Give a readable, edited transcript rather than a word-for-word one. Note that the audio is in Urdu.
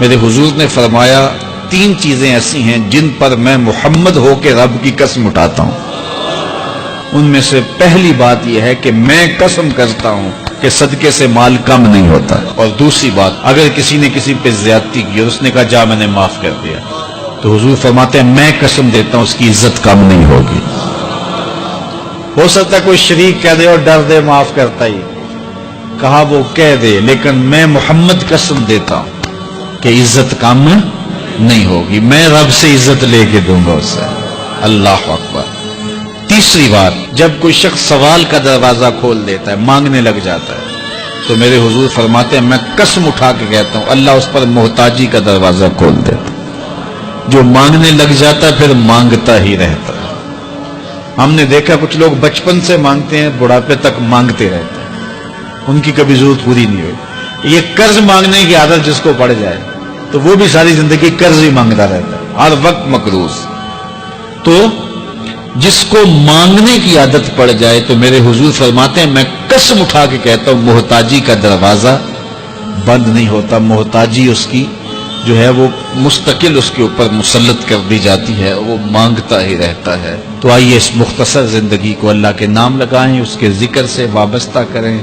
میرے حضور نے فرمایا تین چیزیں ایسی ہیں جن پر میں محمد ہو کے رب کی قسم اٹھاتا ہوں۔ ان میں سے پہلی بات یہ ہے کہ میں قسم کرتا ہوں کہ صدقے سے مال کم نہیں ہوتا، اور دوسری بات اگر کسی نے کسی پہ زیادتی کی اور اس نے کہا جا میں نے معاف کر دیا، تو حضور فرماتے ہیں میں قسم دیتا ہوں اس کی عزت کم نہیں ہوگی۔ ہو سکتا ہے کوئی شریک کہہ دے اور ڈر دے معاف کرتا ہی، کہا وہ کہہ دے، لیکن میں محمد قسم دیتا ہوں کہ عزت کم نہیں ہوگی، میں رب سے عزت لے کے دوں گا اسے۔ اللہ اکبر۔ تیسری بات، جب کوئی شخص سوال کا دروازہ کھول دیتا ہے، مانگنے لگ جاتا ہے، تو میرے حضور فرماتے ہیں میں قسم اٹھا کے کہتا ہوں اللہ اس پر محتاجی کا دروازہ کھول دیتا ہے۔ جو مانگنے لگ جاتا ہے پھر مانگتا ہی رہتا ہے۔ ہم نے دیکھا کچھ لوگ بچپن سے مانگتے ہیں، بڑھاپے تک مانگتے رہتے ہیں، ان کی کبھی ضرورت پوری نہیں ہوئی۔ یہ قرض مانگنے کی عادت جس کو پڑ جائے تو وہ بھی ساری زندگی قرض ہی مانگتا رہتا ہے، ہر وقت مقروض۔ تو جس کو مانگنے کی عادت پڑ جائے تو میرے حضور فرماتے ہیں میں قسم اٹھا کے کہتا ہوں محتاجی کا دروازہ بند نہیں ہوتا، محتاجی اس کی جو ہے وہ مستقل اس کے اوپر مسلط کر دی جاتی ہے، وہ مانگتا ہی رہتا ہے۔ تو آئیے اس مختصر زندگی کو اللہ کے نام لگائیں، اس کے ذکر سے وابستہ کریں۔